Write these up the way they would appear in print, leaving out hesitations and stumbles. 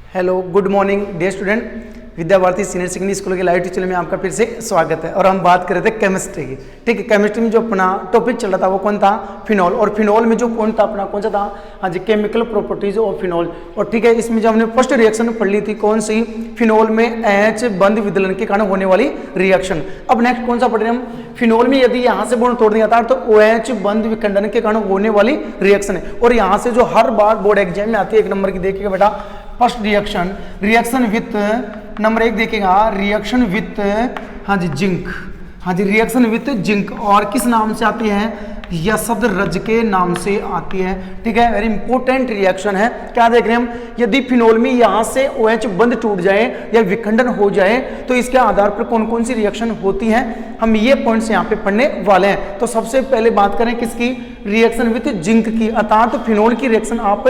Hello, good morning dear student. Vidya Bharati senior secondary school के live teacher में आपका फिर से स्वागत है। और हम बात कर रहे थे केमिस्ट्री की। ठीक है, केमिस्ट्री में जो अपना टॉपिक चल रहा था वो कौन था? फिनॉल। और फिनॉल में जो पॉइंट था अपना कौन सा था? हाँ जी, केमिकल प्रॉपर्टीज ऑफ फिनॉल। और ठीक है, इसमें जो हमने फर्स्ट रिएक्शन पढ़ ली थी कौन सी? फिनॉल में एच बंध विदलन के कारण होने वाली रिएक्शन। अब नेक्स्ट कौन सा पढ़ रहे हैं हम? फिनॉल में यदि यहाँ से बॉन्ड तोड़ दिया था तो OH बंध विखंडन के कारण होने वाली रिएक्शन है। और यहाँ से जो हर बार बोर्ड एग्जाम में आती है 1 नंबर की, देखिएगा बेटा, फर्स्ट रिएक्शन विथ नंबर 1 देखेगा, रिएक्शन विथ हाँ जी जिंक। हाँ जी, रिएक्शन विथ जिंक। और किस नाम से आती है? यसद रज के नाम से आती है। ठीक है, वेरी इंपॉर्टेंट रिएक्शन है। क्या देख रहे हैं हम? यदि फिनॉल में यहाँ से OH बंध टूट जाए या विखंडन हो जाए तो इसके आधार पर कौन कौन सी रिएक्शन होती हैं, हम ये पॉइंट्स यहाँ पे पढ़ने वाले हैं। तो सबसे पहले बात करें किसकी? रिएक्शन विथ जिंक की। अर्थात तो फिनॉल की रिएक्शन आप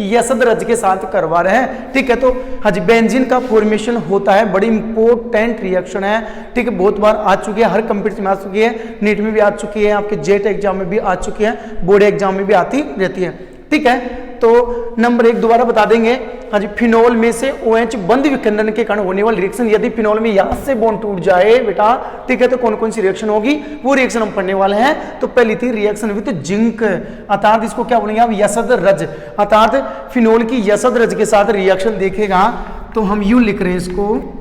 यसद रज के साथ करवा रहे हैं। ठीक है, तो हाँ जी, बेंजीन का फॉर्मेशन होता है। बड़ी इंपॉर्टेंट रिएक्शन है। ठीक है, बहुत बार आ चुकी है, हर कंपटीशन में आ चुकी है, नीट में भी आ चुकी है, आपके जेट एग्जाम में भी आ चुकी है, बोर्ड एग्जाम में भी आती रहती है। ठीक है, तो नंबर 1 दोबारा बता देंगे। हाँ जी, फिनॉल में से OH बंध विखंडन के कारण होने वाली रिएक्शन, यदि फिनॉल में यहाँ से बॉन्ड टूट जाए बेटा, ठीक है, तो कौन कौन सी रिएक्शन होगी वो रिएक्शन हम पढ़ने वाले हैं। तो पहली थी रिएक्शन विद जिंक, अर्थात इसको क्या बोलेंगे आप? यसद रज। अर्थात फिनॉल की यसद रज के साथ रिएक्शन देखेगा तो हम यूं लिख रहे हैं इसको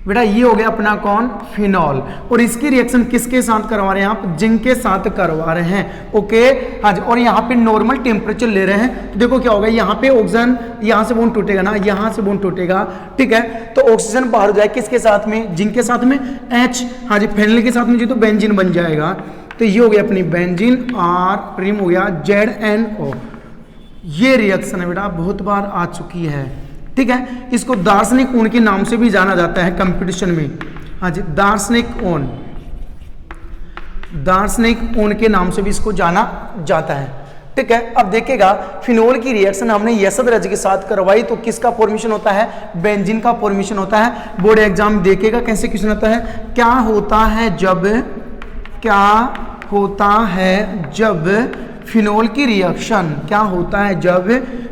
बेटा, ये हो गया अपना कौन? फिनॉल। और इसकी रिएक्शन किसके साथ करवा रहे हैं आप? जिंक के साथ करवा रहे हैं। ओके, हाँ जी, और यहाँ पे नॉर्मल टेम्परेचर ले रहे हैं। तो देखो क्या होगा, यहाँ पे ऑक्सीजन, यहाँ से बॉन्ड टूटेगा ना, यहाँ से बॉन्ड टूटेगा। ठीक है, तो ऑक्सीजन बाहर हो जाए किसके साथ में? जिंक के साथ में। H, हाँ जी, फेनल के साथ में जो तो बेंजीन बन जाएगा। तो ये हो गया अपनी बेंजीन, R रिम हो गया ZNO। ये रिएक्शन है बेटा, बहुत बार आ चुकी है। ठीक है, इसको दार्शनिक ओन के नाम से भी जाना जाता है कंपटीशन में। हाँ जी, दार्शनिक ओन के नाम से भी इसको जाना जाता है। ठीक है, अब देखिएगा, फिनॉल की रिएक्शन हमने यसद रज के साथ करवाई तो किसका फॉर्मेशन होता है? बेंजीन का फॉर्मेशन होता है। बोर्ड एग्जाम देखिएगा कैसे क्वेश्चन आता है, क्या होता है जब फिनॉल की रिएक्शन, क्या होता है जब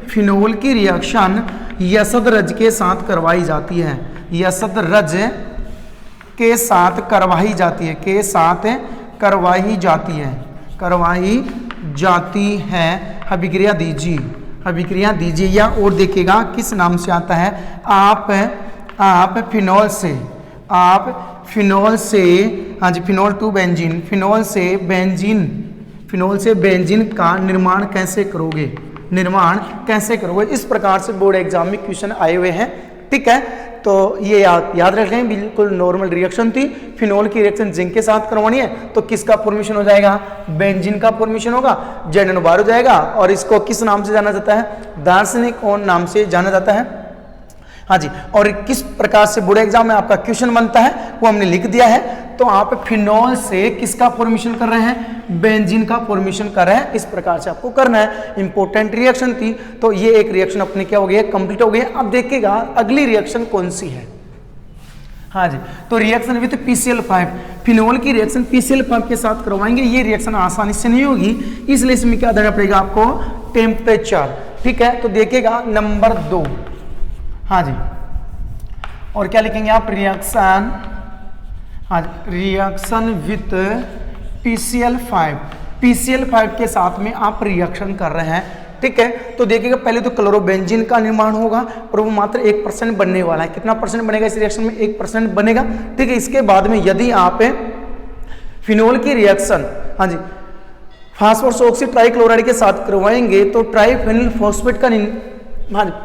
फिनॉल की रिएक्शन यसद रज के साथ करवाई जाती है? यसद रज के साथ करवाई जाती है, के साथ करवाई जाती है। अभिक्रिया दीजिए या और देखिएगा किस नाम से आता है? आप फिनॉल से हाँ जी, फिनॉल टू बेंजीन, फिनॉल से बेंजीन का निर्माण कैसे करोगे? इस प्रकार से बोर्ड एग्जाम में क्वेश्चन आए हुए हैं। ठीक है, तो ये याद रखें, बिल्कुल नॉर्मल रिएक्शन थी। फिनॉल की रिएक्शन जिंक के साथ करवानी है तो किसका फॉर्मेशन हो जाएगा? बेंजीन का फॉर्मेशन होगा, ZNO बाहर हो जाएगा। और इसको किस नाम से जाना जाता है? दार्शनिक ओन नाम से जाना जाता है। हाँ जी, और किस प्रकार से बोर्ड एग्जाम में आपका क्वेश्चन बनता है वो हमने लिख दिया है। तो आप फिनॉल से किसका फॉर्मेशन कर रहे हैं? बेंजीन का फॉर्मेशन कर रहे हैं। इस प्रकार से आपको करना है। इंपॉर्टेंट रिएक्शन थी, तो ये एक रिएक्शन अपने क्या हो गई है? कंप्लीट हो गई है। अब देखिएगा अगली रिएक्शन कौन सी है। हाँ जी, तो रिएक्शन विथ PCl5, फिनॉल की रिएक्शन PCl5 के साथ करवाएंगे। ये रिएक्शन आसानी से नहीं होगी, इसलिए इसमें क्या देना पड़ेगा आपको? टेम्परेचर। ठीक है, तो देखिएगा नंबर 2। हाँ जी, और क्या लिखेंगे आप? रिएक्शन, हाँ, रिएक्शन विथ PCl5 के साथ में आप रिएक्शन कर रहे हैं। ठीक है, तो देखिएगा पहले तो क्लोरोबेंजीन का निर्माण होगा और वो मात्र 1% बनने वाला है। कितना परसेंट बनेगा इस रिएक्शन में? 1% बनेगा। ठीक है, इसके बाद में यदि आप फिनॉल की रिएक्शन, हाँ जी, फास्फोरस ऑक्सी ट्राइक्लोराइड के साथ करवाएंगे तो ट्राइफेनिल फॉस्फेट का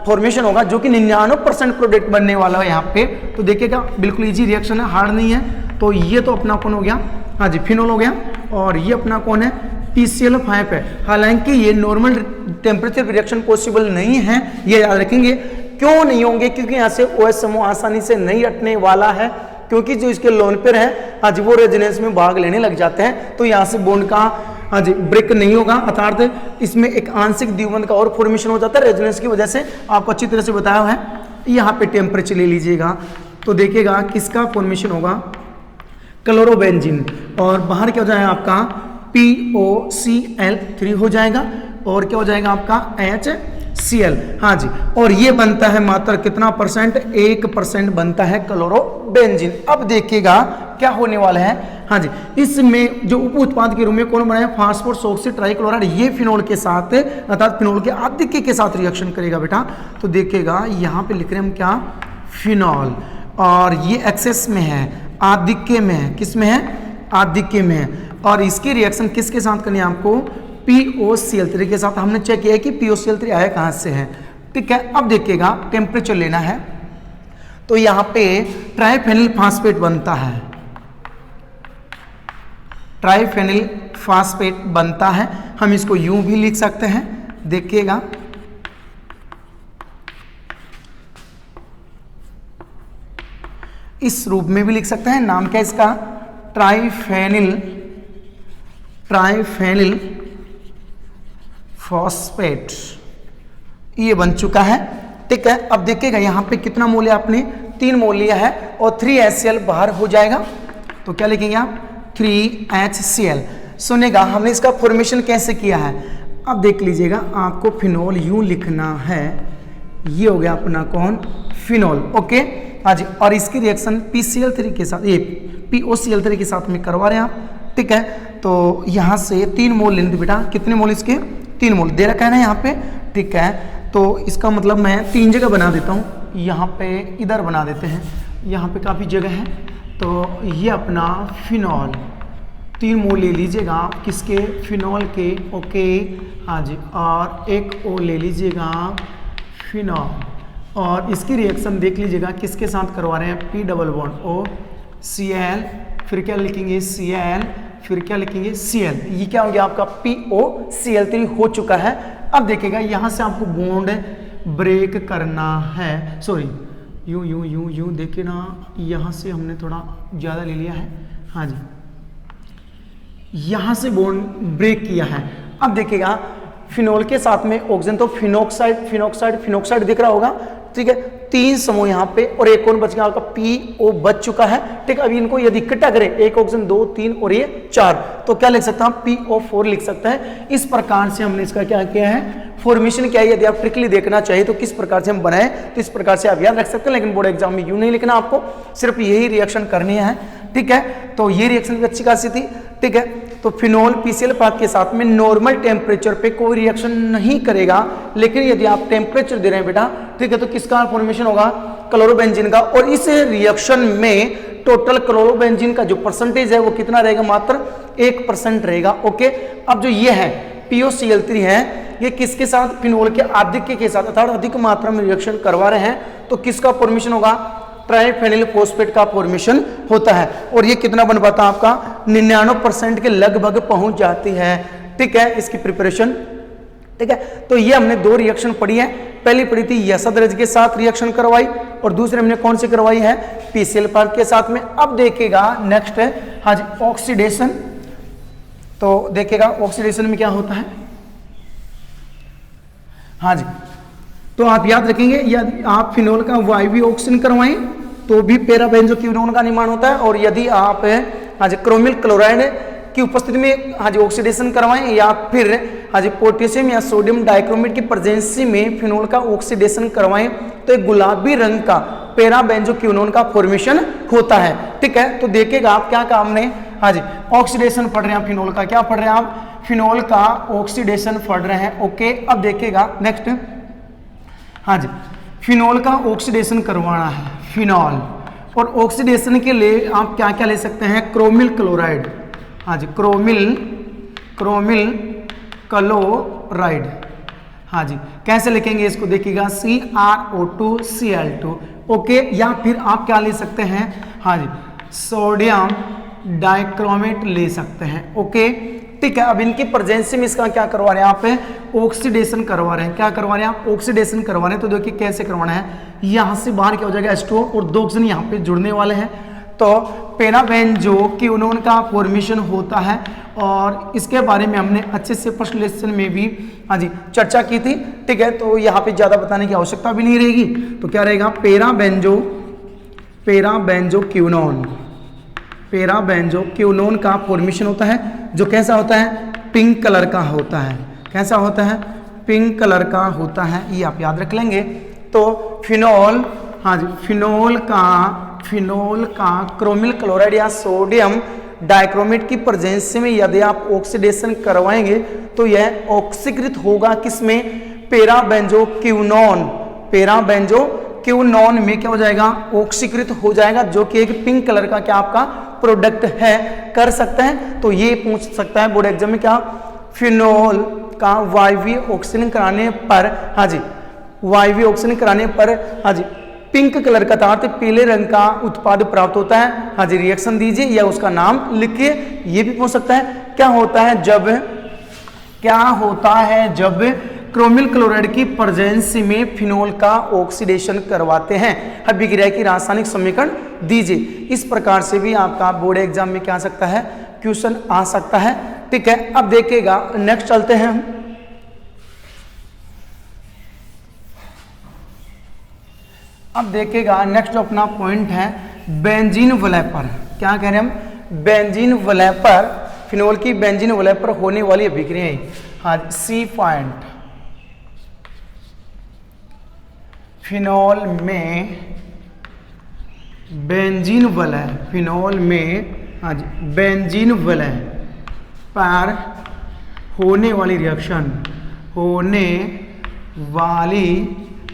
फॉर्मेशन होगा, जो कि 99% प्रोडक्ट बनने वाला है यहाँ पे। तो देखिएगा बिल्कुल इजी रिएक्शन है, हार्ड नहीं है। तो ये तो अपना कौन हो गया? हाँ जी, फिनॉल हो गया। और ये अपना कौन है? PCl5 है। हालांकि ये नॉर्मल टेम्परेचर रिएक्शन पॉसिबल नहीं है, ये याद रखेंगे। क्यों नहीं होंगे? क्योंकि यहाँ से OH समूह आसानी से नहीं हटने वाला है, क्योंकि जो इसके लोन पेयर है हाँ जी वो रेजोनेंस में भाग लेने लग जाते हैं। तो यहाँ से बॉन्ड का हाँ जी ब्रेक नहीं होगा, अर्थात इसमें एक आंशिक द्विबंध का और फॉर्मेशन हो जाता है रेजोनेंस की वजह से। आपको अच्छी तरह से बताया है। यहाँ पे टेम्परेचर ले लीजिएगा तो देखिएगा किसका फॉर्मेशन होगा? क्लोरोबेंजीन। और बाहर क्या हो जाएगा आपका? POCl3 हो जाएगा। और क्या हो जाएगा आपका? Cl। हाँ जी, और ये बनता है मात्र कितना परसेंट, 1% बनता है क्लोरोबेंजीन। अब देखिएगा क्या होने वाला है। हाँ जी, इसमें जो उप उत्पाद के रूप में कौन बनाया, फास्फोरस ऑक्सी ट्राइक्लोराइड, ये फिनोल के साथ अर्थात फिनोल के आधिक्य के साथ रिएक्शन करेगा बेटा। तो देखिएगा यहाँ पे लिख रहे हैं हम क्या, फिनॉल, और ये एक्सेस में है, आधिक्य में है, किस में है, आधिक्य में है। और इसकी रिएक्शन किसके साथ करनी है आपको, POCl3 के साथ। हमने चेक किया है कि POCl3 आया कहाँ से है, ठीक है। अब देखिएगा टेम्परेचर लेना है, तो यहाँ पे ट्राइफेनिल फास्फेट बनता है, ट्राइफेनिल फास्फेट बनता है। हम इसको यूं भी लिख सकते हैं, देखिएगा इस रूप में भी लिख सकते हैं। नाम क्या है इसका, ट्राइफेनिल फॉस्फेट, ये बन चुका है, ठीक है। अब देखिएगा यहाँ पे कितना मोल है, आपने 3 मोल लिया है और 3HCl बाहर हो जाएगा, तो क्या लिखेंगे आप, 3HCl। सुनेगा हमने इसका फॉर्मेशन कैसे किया है। अब देख लीजिएगा, आपको फिनॉल यूं लिखना है, ये हो गया अपना कौन, फिनॉल, ओके। हाँ जी, और इसकी रिएक्शन PCl3 के साथ, ये POCl3 के साथ में करवा रहे हैं आप, ठीक है। तो यहाँ से 3 मोल लेने बेटा, कितने मोल इसके, 3 मोल दे रखा है ना यहाँ पे, ठीक है। तो इसका मतलब मैं 3 जगह बना देता हूँ, यहाँ पे इधर बना देते हैं, यहाँ पे काफ़ी जगह है। तो ये अपना फिनॉल 3 मोल ले लीजिएगा आप, किसके, फिनॉल के, ओके। हाँ जी, और एक ओ ले लीजिएगा फिनॉल, और इसकी रिएक्शन देख लीजिएगा किसके साथ करवा रहे हैं, P डबल बॉन्ड OCl, फिर क्या लिखेंगे Cl, फिर क्या लिखेंगे Cl। ये क्या हो गया आपका, POCl3 हो चुका है। अब देखिएगा यहाँ से आपको बॉन्ड ब्रेक करना है, सॉरी यूं यूं यूं यूं, देखिए ना, यहाँ से हमने थोड़ा ज़्यादा ले लिया है। हाँ जी, यहाँ से बॉन्ड ब्रेक किया है। अब देखिएगा फिनॉल के साथ में ऑक्सीजन, तो फिनोक्साइड दिख रहा होगा, ठीक है। 3 समूह यहाँ पे, और एक कौन बच गया आपका, PO बच चुका है, ठीक। अभी इनको यदि इकट्ठा करें, एक ऑक्सीजन 2 3 और ये 4, तो क्या लिख सकता हूँ, PO4 लिख सकते हैं। इस प्रकार से हमने इसका क्या किया है, फॉर्मेशन क्या है। यदि आप ट्रिकली देखना चाहिए तो किस प्रकार से हम बनाए, तो इस प्रकार से आप याद रख सकते हैं, लेकिन बोर्ड एग्जाम में यूं नहीं लिखना, आपको सिर्फ यही रिएक्शन करनी है, ठीक है। तो ये रिएक्शन भी अच्छी खासी थी, ठीक है। तो फिनॉल PCl पाथ के साथ में नॉर्मल टेम्परेचर पे कोई रिएक्शन नहीं करेगा, लेकिन यदि आप टेम्परेचर दे रहे हैं बेटा, ठीक है, तो किसका फॉर्मेशन होगा, क्लोरोबेंजीन का। और इस रिएक्शन में टोटल क्लोरोबेंजीन का जो परसेंटेज है वो कितना रहेगा, मात्र 1% रहेगा, ओके। अब जो ये है POCl3 है, ये किसके साथ, फिनॉल के आधिक्य के साथ, अर्थात अधिक मात्रा में रिएक्शन करवा रहे हैं, तो किसका फॉर्मेशन होगा, ट्राइफेनिल फॉस्फेट का फॉर्मेशन होता है। और ये कितना बन पाता है आपका, 99% के लगभग पहुंच जाती है, ठीक है, इसकी प्रिपरेशन, ठीक है। तो ये हमने 2 रिएक्शन पढ़ी है। पहली पढ़ी थी यशोधराज के साथ रिएक्शन करवाई, और दूसरे हमने कौन सी करवाई है, PCl पाथ के साथ में। अब देखिएगा नेक्स्ट है, हाँ जी, ऑक्सीडेशन। तो देखिएगा ऑक्सीडेशन में क्या होता है, हाँ जी, तो आप याद रखेंगे, यदि आप फिनॉल का वायवीय ऑक्सीजन करवाएं तो भी पैराबेंजोक्विनोन का निर्माण होता है, और यदि आप हाँ जी क्रोमिल क्लोराइड की उपस्थिति में हाँ जी ऑक्सीडेशन करवाएं, या फिर हाँ जी पोटेशियम या सोडियम डाइक्रोमेट की प्रेजेंसी में फिनॉल का ऑक्सीडेशन करवाएं, तो एक गुलाबी रंग का पैराबेंजोक्विनोन का फॉर्मेशन होता है, ठीक है। तो देखिएगा आप क्या काम ने, हाँ जी ऑक्सीडेशन पढ़ रहे हैं फिनॉल का, क्या पढ़ रहे हैं आप, फिनॉल का ऑक्सीडेशन पढ़ रहे हैं, ओके। अब देखिएगा नेक्स्ट, हाँ जी फिनॉल का ऑक्सीडेशन करवाना है, फिनॉल, और ऑक्सीडेशन के लिए आप क्या क्या ले सकते हैं, क्रोमिल क्लोराइड, हाँ जी क्रोमिल क्लोराइड, हाँ जी कैसे लिखेंगे इसको, देखिएगा CrO2Cl2, ओके। या फिर आप क्या ले सकते हैं, हाँ जी सोडियम डाइक्रोमेट ले सकते हैं, ओके, ठीक है। अब इनकी प्रेजेंसी में इसका क्या करवा रहे हैं आप, ऑक्सीडेशन करवा रहे हैं, क्या करवा रहे हैं आप, ऑक्सीडेशन करवा रहे हैं। तो देखिए कैसे करवाना है, यहाँ से बाहर क्या हो जाएगा H2O, और 2 ऑक्सीजन यहाँ पे जुड़ने वाले हैं, तो पैराबेंजोक्विनोन का फॉर्मेशन होता है। और इसके बारे में हमने अच्छे से फर्स्ट लेसन में भी हाँ जी चर्चा की थी, ठीक है। तो यहाँ पे ज़्यादा बताने की आवश्यकता भी नहीं रहेगी। तो क्या रहेगा, पैराबेंजोक्विनोन का फॉर्मेशन होता है, जो कैसा होता है, पिंक कलर का होता है। कैसा होता है, पिंक कलर का होता है, ये आप याद रख लेंगे। तो फिनोल, हाँ जी, फिनोल का क्रोमिल क्लोराइड या सोडियम डाइक्रोमेट की प्रेजेंस में यदि आप ऑक्सीडेशन करवाएंगे तो यह ऑक्सीकृत होगा किसमें, पैराबेंजोक्विनोन में क्या हो जाएगा, ऑक्सीकृत हो जाएगा, जो कि एक पिंक कलर का क्या आपका प्रोडक्ट है। कर सकते हैं, तो ये पूछ सकता है बोर्ड एग्जाम में, क्या फिनोल का वायवीय ऑक्सीजन कराने पर, हाँ जी, वायवीय ऑक्सीजन कराने पर, हाँ जी, पिंक कलर का अर्थात पीले रंग का उत्पाद प्राप्त होता है। हाँ जी, रिएक्शन दीजिए या उसका नाम लिखिए। ये भी पूछ सकता है क्या होता है जब क्रोमिल क्लोराइड की प्रेजेंस में फिनोल का ऑक्सीडेशन करवाते हैं। अभिक्रिया की रासायनिक समीकरण दीजिए। इस प्रकार से भी आपका बोर्ड एग्जाम में क्या आ सकता है, क्वेश्चन आ सकता है। ठीक है, अब देखिएगा नेक्स्ट चलते हैं हम। अब देखिएगा नेक्स्ट अपना पॉइंट है बेंजीन वलय। क्या कह रहे हैं हम, बेंजीन वलय पर, फिनोल की बेंजीन वलय पर होने वाली अभिक्रियाएं। हाँ, सी पॉइंट, फिनोल में बेंजीन वलय, फिनोल में, हाँ जी, बेंजीन वलय पर होने वाली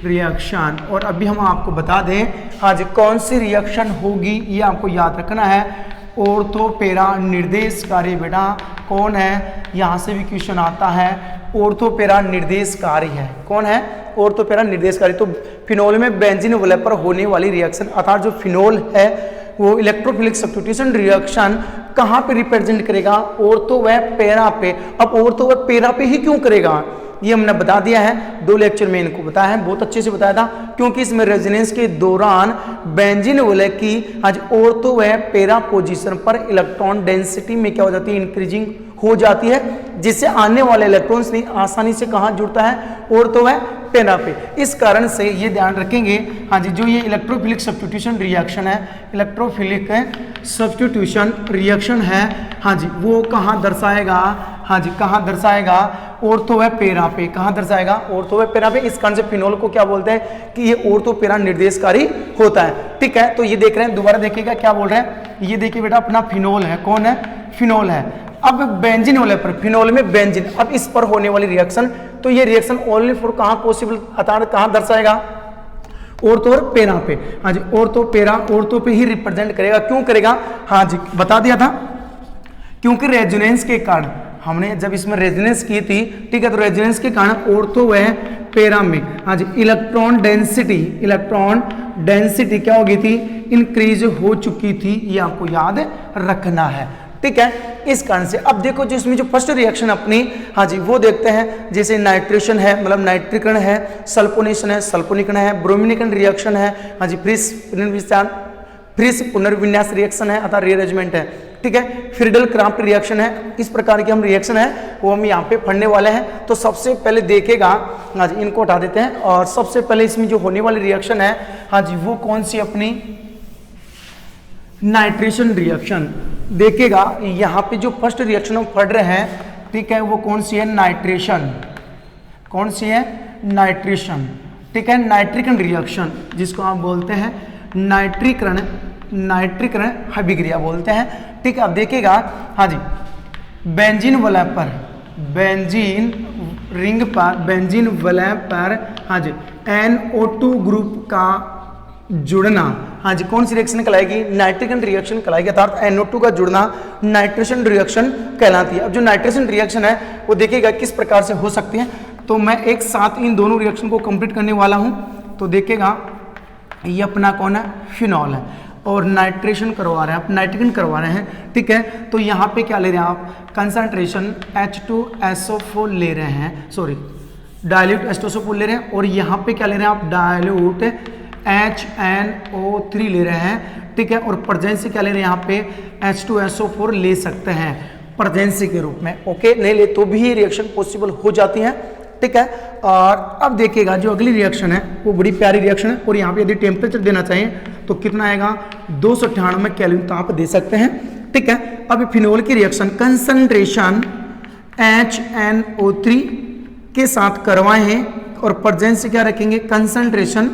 रिएक्शन, और अभी हम आपको बता दें, हाँ जी, कौन सी रिएक्शन होगी ये आपको याद रखना है। ऑर्थो पैरा निर्देशकारी, बेटा कौन है, यहाँ से भी क्वेश्चन आता है, ऑर्थो पैरा निर्देशकारी है। कौन है, ऑर्थो पैरा निर्देशकारी। तो फिनोल में बेंजीन वलय पर होने वाली रिएक्शन, अर्थात जो फिनोल है वो इलेक्ट्रोफिलिक सब्स्टिट्यूशन रिएक्शन कहाँ पे रिप्रेजेंट करेगा, ऑर्थो व पैरा पे। अब ऑर्थो व पैरा पे ही क्यों करेगा, ये हमने बता दिया है, 2 लेक्चर में इनको बताया है, बहुत अच्छे से बताया था, क्योंकि इसमें रेजोनेंस के दौरान बेंजीन वलय की आज ऑर्थो व पैरा पोजीशन पर इलेक्ट्रॉन डेंसिटी में क्या हो जाती है, इंक्रीजिंग हो जाती है, जिससे आने वाले इलेक्ट्रॉन्स नहीं आसानी से कहाँ जुड़ता है, ऑर्थो व पैरा पे। इस कारण से ये ध्यान रखेंगे, हाँ जी, जो ये इलेक्ट्रोफिलिक सब्स्टिट्यूशन रिएक्शन है, इलेक्ट्रोफिलिक सब्स्टिट्यूशन रिएक्शन है, हाँ जी, वो कहाँ दर्शाएगा, हाँ जी, कहाँ दर्शाएगा, ऑर्थो व पैरा पे। कहाँ दर्शाएगा, ऑर्थो व पैरा पे। इस कारण से फिनोल को क्या बोलते हैं कि ये ऑर्थो पैरा निर्देशकारी होता है। ठीक है, तो ये देख रहे हैं, दोबारा देखिएगा क्या बोल रहे हैं, ये देखिए बेटा अपना फिनोल है, कौन है, फिनोल है। अब बेंजीन वलय पर, फिनोल में बेंजीन, अब इस पर होने वाली रिएक्शन, तो ये रिएक्शन ओनली फॉर कहाँ पॉसिबल, अर्थात कहाँ दर्शाएगा, ऑर्थो और पैरा पे। हाँ जी, ऑर्थो पैरा, ऑर्थो पे ही रिप्रेजेंट करेगा। क्यों करेगा, हाँ जी, बता दिया था, क्योंकि रेजोनेंस के कारण, हमने जब इसमें रेजोनेंस की थी, ठीक है, तो रेजोनेंस के कारण ऑर्थो व पैरा में, हाँ जी, इलेक्ट्रॉन डेंसिटी क्या हो गई थी, इंक्रीज हो चुकी थी, ये आपको याद रखना है। ठीक है, इस कारण से अब देखो जो इसमें जो फर्स्ट रिएक्शन अपनी, हाँ जी, वो देखते हैं, जैसे नाइट्रेशन है, मतलब नाइट्रीकरण है, सल्फोनेशन है, सल्फोनीकरण है, ब्रोमिनीकरण रिएक्शन है, हाँ जी, फ्रिस पुनर्विन्यास रिएक्शन है, अर्थात रीअरेंजमेंट है। ठीक है, फ्रीडल क्राफ्ट रिएक्शन है। इस प्रकार के हम रिएक्शन है वो हम यहाँ पे पढ़ने वाले हैं। तो सबसे पहले देखेगा, हाँ जी, इनको हटा देते हैं, और सबसे पहले इसमें जो होने वाली रिएक्शन है, हाँ जी, वो कौन सी अपनी नाइट्रेशन रिएक्शन देखेगा। यहाँ पे जो फर्स्ट रिएक्शन हम पढ़ रहे हैं, ठीक है, वो कौन सी है, नाइट्रेशन। कौन सी है, नाइट्रेशन। ठीक है, नाइट्रीकरण रिएक्शन, जिसको आप बोलते हैं नाइट्रीकरण अभिक्रिया बोलते हैं। ठीक है, अब देखिएगा, हाँ जी, बेंजीन वलय पर, बेंजीन रिंग पर, बेंजीन वलय पर, हाँ जी, NO2 ग्रुप का जुड़ना, हाँ जी, कौन सी रिएक्शन कहलाएगी, नाइट्रीकरण रिएक्शन कहलाएगी, अर्थात NO2 का जुड़ना नाइट्रेशन रिएक्शन कहलाती है। अब जो नाइट्रेशन रिएक्शन है वो देखिएगा किस प्रकार से हो सकती है। तो मैं एक साथ इन दोनों रिएक्शन को कंप्लीट करने वाला हूँ। तो देखिएगा ये अपना कौन है, फिनॉल है, और नाइट्रेशन करवा रहे हैं आप, नाइट्रीकरण करवा रहे हैं। ठीक है, तो यहाँ पे क्या ले रहे हैं आप, कंसंट्रेशन H2SO4 ले रहे हैं, सॉरी डाइल्यूट H2SO4 ले रहे हैं, और यहाँ पे क्या ले रहे हैं आप, डाइल्यूट HNO3 ले रहे हैं। ठीक है, और प्रेजेंसी क्या ले रहे हैं यहाँ पे, H2SO4 ले सकते हैं प्रेजेंसी के रूप में। ओके, नहीं ले तो भी ये रिएक्शन पॉसिबल हो जाती है। ठीक है, और अब देखिएगा जो अगली रिएक्शन है वो बड़ी प्यारी रिएक्शन है, और यहाँ पे यदि टेम्परेचर देना चाहिए तो कितना आएगा, 298 केल्विन, तो आप दे सकते हैं। ठीक है, अब फिनोल की रिएक्शन, कंसंट्रेशन HNO3 के साथ करवाए हैं और प्रेजेंस से क्या रखेंगे, कंसंट्रेशन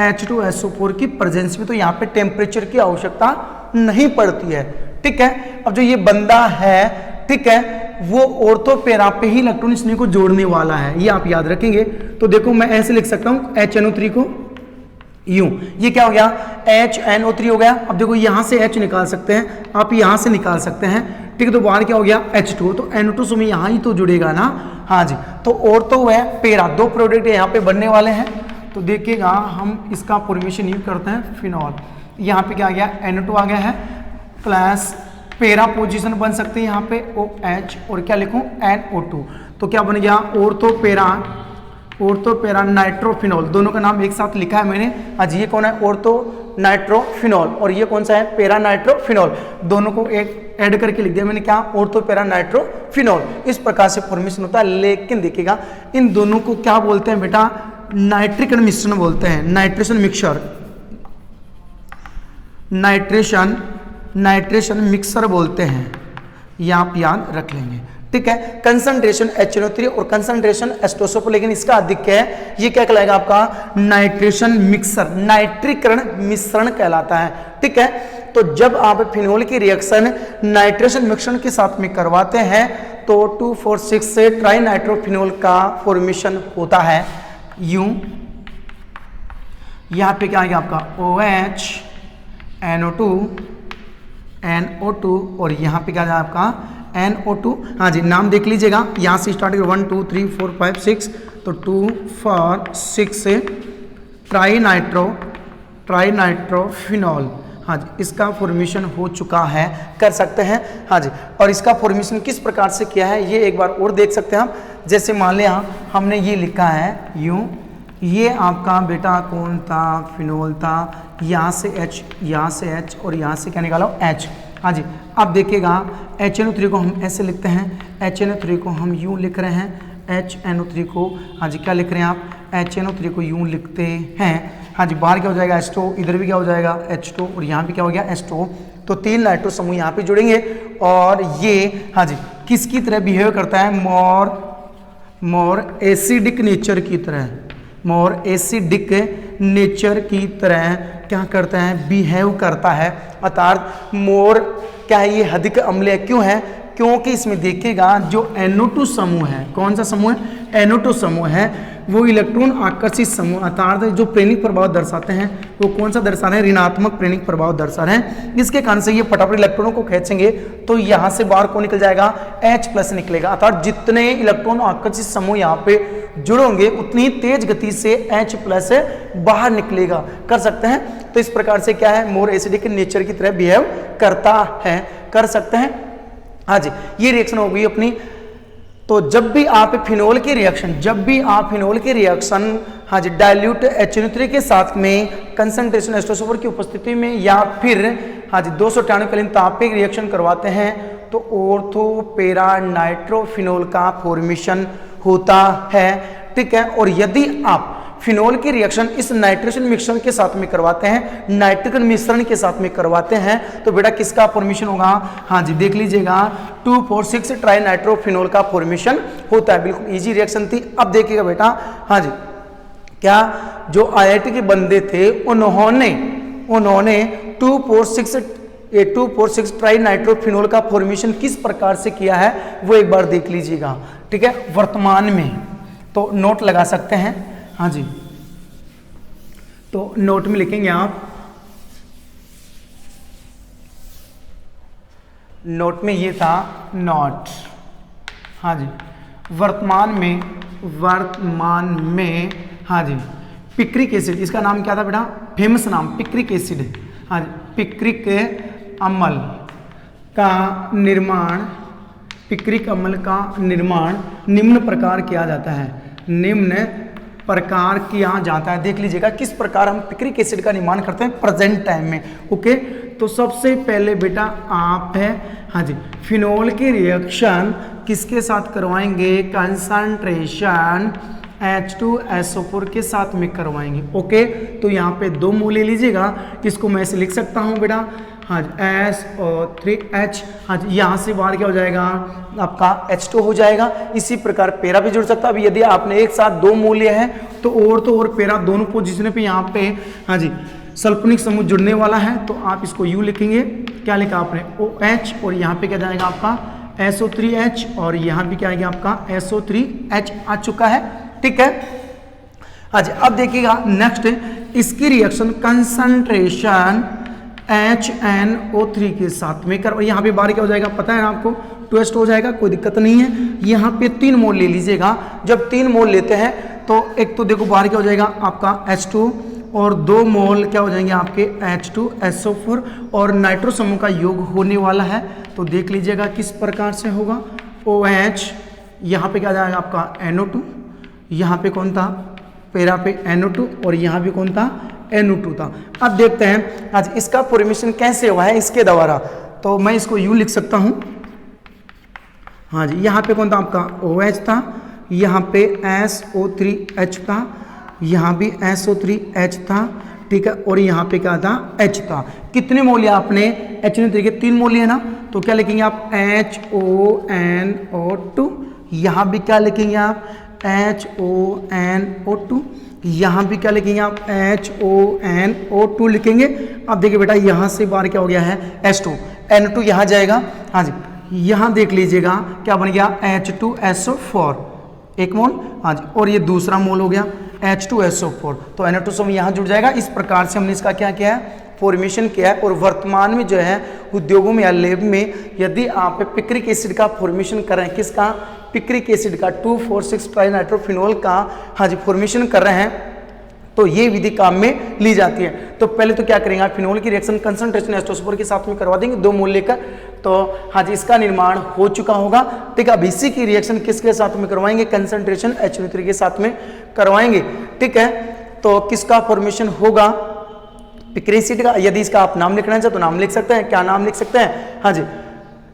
H2SO4 की प्रेजेंस में, तो यहाँ पे टेम्परेचर की आवश्यकता नहीं पड़ती है। ठीक है, अब जो ये बंदा है, ठीक है, वो ऑर्थो पैरा पे ही इलेक्ट्रॉन स्नेह को जोड़ने वाला है, ये आप याद रखेंगे। तो देखो मैं ऐसे लिख सकता हूं HNO3 को यूं, ये क्या हो गया, HNO3 हो गया। अब देखो यहां से H निकाल सकते हैं, आप यहां से निकाल सकते हैं, ठीक है, तो बाहर क्या हो गया H2, तो NO2 समय यहां ही तो जुड़ेगा ना, हाँ जी। तो ऑर्थो है पैरा, दो प्रोडक्ट यहाँ पे बनने वाले हैं। तो देखिएगा हम इसका फॉर्मेशन यूज करते हैं फिनॉल, यहाँ पे क्या आ गया NO2 आ गया है, प्लस पैरा पोजीशन बन सकते हैं यहाँ पे OH और क्या लिखूं NO2, तो क्या बन गया ऑर्थो पैरा नाइट्रोफिनॉल, दोनों का नाम एक साथ लिखा है मैंने। आज ये कौन है, ऑर्थो नाइट्रोफिनॉल, और ये कौन सा है, पैरा नाइट्रोफिनॉल, दोनों को एक ऐड करके लिख दिया मैंने, क्या, ऑर्थो पैरा नाइट्रोफिनॉल। इस प्रकार से फॉर्मेशन होता है। लेकिन देखिएगा इन दोनों को क्या बोलते हैं बेटा, नाइट्रिक मिश्रण बोलते हैं, नाइट्रेशन मिक्सर, नाइट्रेशन मिक्सर बोलते हैं, ये आप याद रख लेंगे। ठीक है, कंसंट्रेशन HNO3 और कंसंट्रेशन H2SO4, लेकिन इसका अधिक है, ये क्या कहलाएगा आपका नाइट्रेशन मिक्सर, नाइट्रीकरण मिश्रण कहलाता है। ठीक है, तो जब आप फिनोल की रिएक्शन नाइट्रेशन मिश्रण के साथ में करवाते हैं तो 2,4,6 से ट्राई नाइट्रोफिनोल का फॉर्मेशन होता है यूं। यहां पे क्या आएगा आपका OH NO2 और यहाँ पे क्या जाए आपका NO2, हाँ जी, नाम देख लीजिएगा, यहाँ से स्टार्ट 1 2 3 4 5 6, तो 2 4 6 से ट्राई नाइट्रोफिनॉल, हाँ जी, इसका फॉर्मेशन हो चुका है, कर सकते हैं, हाँ जी। और इसका फॉर्मेशन किस प्रकार से किया है ये एक बार और देख सकते हैं हम। जैसे मान लिया हमने ये लिखा है यूं, ये आपका बेटा कौन था, फिनोल था, यहाँ से H, यहाँ से H और यहाँ से क्या निकाला H, हाँ जी। अब देखिएगा HNO3 को हम ऐसे लिखते हैं, HNO3 को हम यूं लिख रहे हैं, HNO3 को, हाँ जी, क्या लिख रहे हैं आप, HNO3 को यूं लिखते हैं, हाँ जी। बाहर क्या हो जाएगा H2, इधर भी क्या हो जाएगा H2 और यहाँ भी क्या हो गया H2, तो 3 नाइट्रो समूह यहाँ पे जुड़ेंगे और ये, हाँ जी, किसकी तरह बिहेव करता है, मोर एसिडिक नेचर की तरह, मोर एसिडिक नेचर की तरह क्या करता है, बिहेव करता है, अर्थात मोर क्या है, ये अधिक अम्लीय क्यों है, क्योंकि इसमें देखिएगा जो NO2 समूह है, कौन सा समूह है, NO2 समूह है, वो इलेक्ट्रॉन आकर्षित समूह, अर्थात जो प्रेरणिक प्रभाव दर्शाते हैं वो कौन सा दर्शा रहे हैं, ऋणात्मक प्रेरणिक प्रभाव दर्शा रहे हैं। इसके कारण से ये फटाफट इलेक्ट्रॉनों को खींचेंगे तो यहाँ से बाहर कौन निकल जाएगा, H+ निकलेगा, अर्थात जितने इलेक्ट्रॉन आकर्षित समूह यहाँ पे जुड़ोगे उतनी तेज गति से H+ बाहर निकलेगा, कर सकते हैं। तो इस प्रकार से क्या है, मोर एसिडिक नेचर की तरह बिहेव करता है, कर सकते हैं, हाँ जी। ये रिएक्शन हो गई अपनी। तो जब भी आप फिनोल की रिएक्शन, हाँ जी, डाइल्यूट HNO3 के साथ में कंसंट्रेशन H2SO4 की उपस्थिति में या फिर, हाँ जी, 293 ताप पे रिएक्शन करवाते हैं तो ऑर्थो पैरा नाइट्रोफिनोल का फॉर्मेशन होता है। ठीक है, और यदि आप फिनोल की रिएक्शन इस नाइट्रेशन मिश्रण के साथ में करवाते हैं, नाइट्रिकल मिश्रण के साथ में करवाते हैं, तो बेटा किसका फॉर्मेशन होगा, हाँ जी, देख लीजिएगा 2,4,6 ट्राई नाइट्रोफिनोल का फॉर्मेशन होता है। बिल्कुल इजी रिएक्शन थी। अब देखिएगा बेटा, हाँ जी, क्या जो IIT के बंदे थे उन्होंने 2,4,6 ट्राई नाइट्रोफिनोल का फॉर्मेशन किस प्रकार से किया है वो एक बार देख लीजिएगा। ठीक है, वर्तमान में तो नोट लगा सकते हैं, हाँ जी, तो नोट में लिखेंगे आप, नोट में ये था नोट, हाँ जी, वर्तमान में, हाँ जी, पिक्रिक एसिड, इसका नाम क्या था बेटा, फेमस नाम पिक्रिक एसिड, हाँ जी, पिक्रिक अम्ल का निर्माण निम्न प्रकार किया जाता है, देख लीजिएगा किस प्रकार हम पिक्रिक एसिड का निर्माण करते हैं प्रेजेंट टाइम में। ओके, तो सबसे पहले बेटा आप है, हाँ जी, फिनोल की रिएक्शन किसके साथ करवाएंगे, कंसंट्रेशन H2SO4 के साथ में करवाएंगे। ओके, तो यहाँ पे 2 मोल ले लीजिएगा, इसको मैं ऐसे लिख सकता हूँ बेटा, हाँ जी SO3H, हाँ जी यहाँ से बाहर क्या हो जाएगा आपका H2 हो जाएगा। इसी प्रकार पेरा भी जुड़ सकता है। अब यदि आपने एक साथ दो मूल्य है तो और पेरा दोनों पोजीशन पे यहाँ पे हाँ जी सल्फोनिक समूह जुड़ने वाला है, तो आप इसको यू लिखेंगे। क्या लिखा आपने OH और यहाँ पे क्या जाएगा आपका SO3H और यहाँ भी क्या आएगा आपका SO3H आ चुका है। ठीक है, हाँ जी अब देखिएगा नेक्स्ट इसकी रिएक्शन कंसंट्रेशन HNO3 के साथ में कर, और यहाँ पे बाहर क्या हो जाएगा पता है आपको, ट्विस्ट हो जाएगा, कोई दिक्कत नहीं है। यहाँ पे 3 मोल ले लीजिएगा। जब 3 मोल लेते हैं तो एक तो देखो बाहर क्या हो जाएगा आपका H2 और 2 मोल क्या हो जाएंगे आपके H2SO4 और नाइट्रो समूह का योग होने वाला है। तो देख लीजिएगा किस प्रकार से होगा। OH यहाँ पे क्या जाएगा आपका NO2, यहाँ पे कौन था पेरा पे NO2 और यहाँ भी कौन था NO2 था। अब देखते हैं आज इसका फॉर्मेशन कैसे हुआ है इसके द्वारा। तो मैं इसको यूँ लिख सकता हूँ, हाँ जी यहाँ पे कौन था आपका OH था, यहाँ पे SO3H था, यहाँ भी SO3H था। ठीक है, और यहाँ पे क्या था H था। कितने मोल लिया आपने HNO3 के 3 मोल लिए ना, तो क्या लिखेंगे आप HONO2। यहाँ भी क्या लिखेंगे आप HONO2, यहाँ भी क्या लिखेंगे आप HONO2 लिखेंगे। अब देखिए बेटा यहाँ से बाहर क्या हो गया है H2 N2 यहाँ जाएगा। हाँ जी यहाँ देख लीजिएगा क्या बन गया H2SO4 एक मोल, हाँ जी, और ये दूसरा मोल हो गया H2SO4। तो NO2 सब यहाँ जुड़ जाएगा। इस प्रकार से हमने इसका क्या किया है फॉर्मेशन किया है। और वर्तमान में जो है उद्योगों में या लैब में यदि आप पिक्रिक एसिड का फॉर्मेशन कर रहे हैं, किसका पिक्रिक एसिड का 2,4,6 ट्राइनाइट्रोफिनॉल का हाँ जी फॉर्मेशन कर रहे हैं, तो ये विधि काम में ली जाती है। तो पहले तो क्या करेंगे आप फिनोल की रिएक्शन कंसंट्रेशन एस्टोसोफोर के साथ में करवा देंगे 2 मोल लेकर। तो हाँ जी इसका निर्माण हो चुका होगा। ठीक है, अब इसी की रिएक्शन किसके साथ में करवाएंगे कंसंट्रेशन HNO3 के साथ में करवाएंगे। ठीक है, तो किसका फॉर्मेशन होगा पिक्रिक एसिड का। यदि इसका आप नाम लिखना चाहे तो नाम लिख सकते हैं। क्या नाम लिख सकते हैं, हाँ जी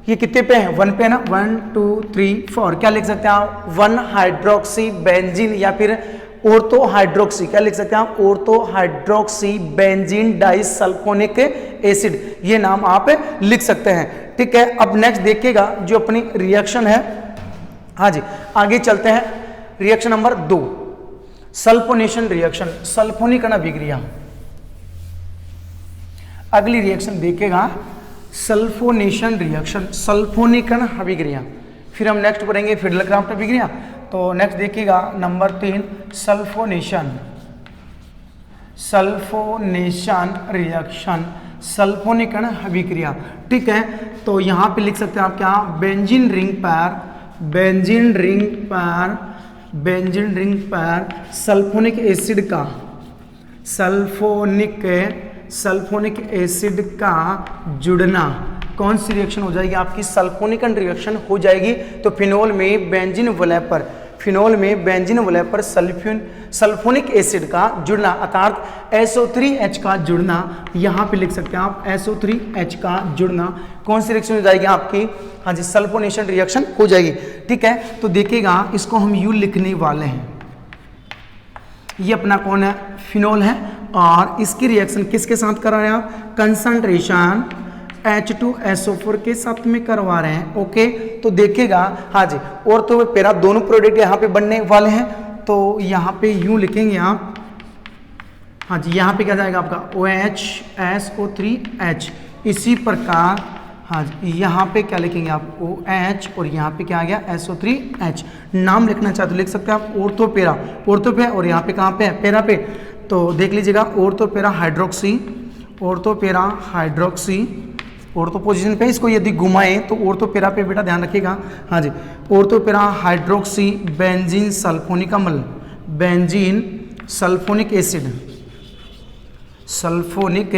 ये कितने पे है 1 पे है ना, 1 2 3 4। क्या लिख सकते हैं आप 1 हाइड्रोक्सी बेंजीन या फिर ऑर्थो हाइड्रोक्सी, क्या लिख सकते हैं आप ऑर्थो हाइड्रोक्सी बेंजीन डाइसल्फोनिक एसिड, ये नाम आप लिख सकते हैं। ठीक है, अब नेक्स्ट देखिएगा जो अपनी रिएक्शन है। हाँ जी आगे चलते हैं, रिएक्शन नंबर 2 सल्फोनेशन रिएक्शन, सल्फोनीकरण अभिक्रिया। अगली रिएक्शन देखिएगा सल्फोनेशन रिएक्शन, सल्फोनीकरण अभिक्रिया। फिर हम नेक्स्ट पढ़ेंगे फिडलक्राफ्ट अभिक्रिया। तो नेक्स्ट देखिएगा नंबर 3 सल्फोनेशन, सल्फोनेशन रिएक्शन, सल्फोनीकरण अभिक्रिया। ठीक है, तो यहाँ पे लिख सकते हैं आप क्या बेंजीन रिंग पैर, बेंजीन रिंग पैर, बेंजीन रिंग पैर सल्फोनिक एसिड का, सल्फोनिक एसिड का जुड़ना। कौन सी रिएक्शन हो जाएगी आपकी सल्फोनीकरण रिएक्शन हो जाएगी। तो फिनोल में बेंजीन वलैपर, फिनोल में बेंजीन वलैपर सल्फोनिक एसिड का जुड़ना अर्थात SO3H का जुड़ना। यहाँ पे लिख सकते हैं आप SO3H का जुड़ना। कौन सी रिएक्शन हो जाएगी आपकी, हाँ जी सल्फोनेशन रिएक्शन हो जाएगी। ठीक है, तो देखिएगा इसको हम यू लिखने वाले हैं। ये अपना कौन है फिनोल है और इसकी रिएक्शन किसके साथ करा रहे हैं आप कंसंट्रेशन H2SO4 के साथ में करवा रहे हैं। ओके, तो देखिएगा हाँ जी और तो पेरा दोनों प्रोडक्ट यहाँ पे बनने वाले हैं। तो यहाँ पे यूं लिखेंगे आप, हाँ जी यहाँ पे क्या जाएगा आपका OH SO3H। इसी प्रकार हाँ जी यहाँ पे क्या लिखेंगे आप OH और यहाँ पे क्या आ गया SO3H। नाम लिखना चाहते तो लिख सकते हैं आप ऑर्थोपेरा, ऑर्थोपे और यहाँ पे कहाँ पे है पेरा पे। तो देख लीजिएगा ऑर्थोपेरा हाइड्रोक्सी, ऑर्थोपेरा हाइड्रोक्सी, ऑर्थो पोजीशन पे इसको यदि घुमाएं तो ऑर्थोपेरा पे बेटा ध्यान रखिएगा। हाँ जी ऑर्थोपेरा हाइड्रोक्सी बेंजीन सल्फोनिक अम्ल, benzene sulphonic acid, sulphonic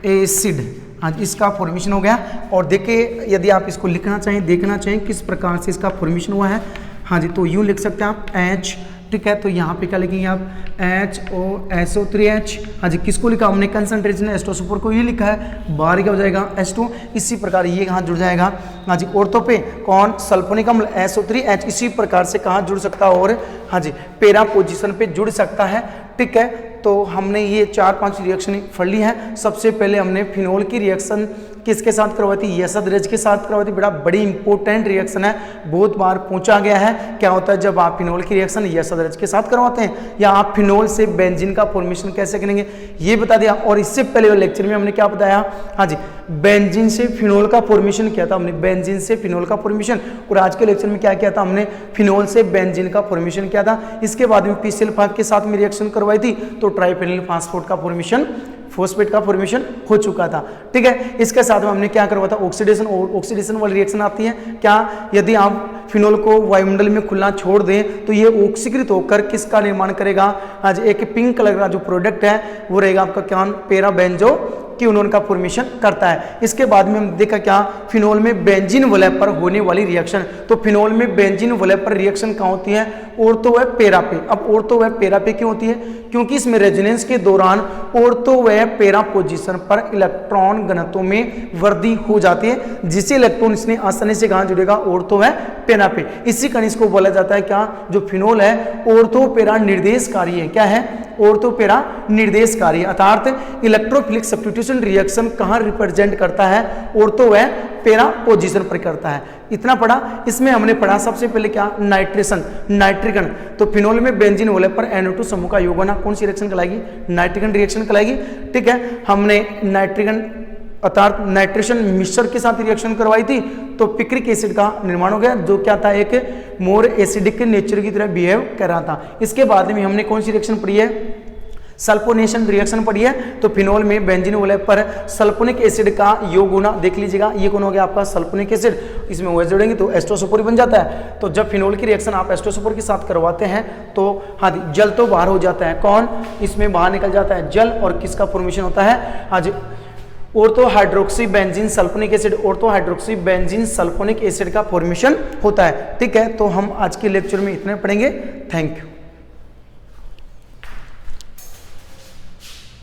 acid. हाँ जी इसका फॉर्मेशन हो गया। और देखिए यदि आप इसको लिखना चाहें देखना चाहें किस प्रकार से इसका फॉर्मेशन हुआ है, हाँ जी तो यूँ लिख सकते हैं आप H। ठीक है, तो यहाँ पे क्या लिखेंगे आप HOSO3H। हाँ जी किसको लिखा हमने कंसंट्रेशन एस्टोसोफोर को ये लिखा है, बाहर क्या हो जाएगा H2। इसी प्रकार ये कहाँ जुड़ जाएगा, हाँ जी ऑर्थो पे कौन सल्फोनिक अम्ल SO3H। इसी प्रकार से कहाँ जुड़ सकता है और हाँ जी पेरा पोजीशन पे जुड़ सकता है। ठीक है, तो हमने ये 4-5 रिएक्शन पढ़ ली है। सबसे पहले हमने फिनोल की रिएक्शन किसके साथ करवाई थी, यशोधराज के साथ करवाई थी। बड़ी इंपॉर्टेंट रिएक्शन है, बहुत बार पूछा गया है। क्या होता है जब आप फिनोल की रिएक्शन यशोधराज के साथ करवाते हैं, या आप फिनोल से बेंजीन का फॉर्मेशन कैसे करेंगे ये बता दिया। और इससे पहले लेक्चर में हमने क्या बताया, हाँ जी, बेंजीन से फिनोल का फॉर्मेशन किया था हमने, बेंजीन से फिनोल का फॉर्मेशन। और आज के लेक्चर में क्या किया था हमने, फिनोल से बेंजीन का फॉर्मेशन किया था। इसके बाद में पीसीएल5 के साथ में रिएक्शन करवाई थी, तो ट्राइफेनिल फास्फोट का फॉर्मेशन, फॉस्फेट का फॉर्मेशन हो चुका था। ठीक है, इसके साथ में हमने क्या करवा था, ऑक्सीडेशन। और ऑक्सीडेशन वाली रिएक्शन आती है क्या, यदि आप फिनोल को वायुमंडल में खुला छोड़ दें तो ये ऑक्सीकृत होकर किसका निर्माण करेगा, आज एक पिंक कलर का जो प्रोडक्ट है वो रहेगा आपका क्या, पेरा बेंजो क्यूनोन का फॉर्मेशन करता है। इसके बाद में हम देखा क्या, फिनोल में बेंजीन वलय पर होने वाली रिएक्शन। तो फिनोल में बेंजीन वलय पर रिएक्शन कहाँ होती है, ऑर्थो व पैरा पे। अब ऑर्थो व पैरा पे क्यों होती है, क्योंकि इसमें रेजोनेंस के दौरान ऑर्थो व पैरा पोजीशन पर इलेक्ट्रॉन घनत्व में वृद्धि हो जाती है, जिससे इलेक्ट्रॉन इसने आसानी से कहाँ जुड़ेगा, ऑर्थो व पैरा पे। इसी कारण इसको बोला जाता है क्या, जो फिनोल है ऑर्थो पैरा निर्देशकारी है। क्या है, ऑर्थो पैरा निर्देशकारी, अर्थात इलेक्ट्रोफिलिक सब्स्टिट्यूशन रिएक्शन कहाँ रिप्रेजेंट करता है, ऑर्थो व पैरा पोजीशन पर करता है। इतना पढ़ा। इसमें हमने पढ़ा सबसे पहले क्या, नाइट्रेशन, नाइट्रिकन। तो फिनोल में बेंजीन वलय पर NO2 समूह का योग होना कौन सी रिएक्शन कहलाएगी, नाइट्रिकन रिएक्शन कहलाएगी। ठीक है, हमने नाइट्रिकन अर्थात नाइट्रेशन मिक्सचर के साथ रिएक्शन करवाई थी, तो पिक्रिक एसिड का निर्माण हो गया, जो क्या था, एक मोर एसिडिक नेचर की तरह बिहेव कर रहा था। इसके बाद में हमने कौन सी रिएक्शन पढ़ी है, सल्फोनेशन रिएक्शन पढ़ी है। तो फिनोल में बेंजीन वलय पर सल्फोनिक एसिड का योग होना, देख लीजिएगा ये कौन हो गया आपका, सल्फोनिक एसिड। इसमें OH जोड़ेंगे तो एस्टोसोपोर बन जाता है। तो जब फिनोल की रिएक्शन आप एस्टोसोपोर के साथ करवाते हैं तो हाँ जी, जल तो बाहर हो जाता है, कौन, इसमें बाहर निकल जाता है जल, और किसका फॉर्मेशन होता है, हाँ जी, ortho hydroxy benzene sulphonic acid, ortho hydroxy benzene sulphonic acid का फॉर्मेशन होता है। ठीक है, तो हम आज के लेक्चर में इतने पढ़ेंगे। Thank you.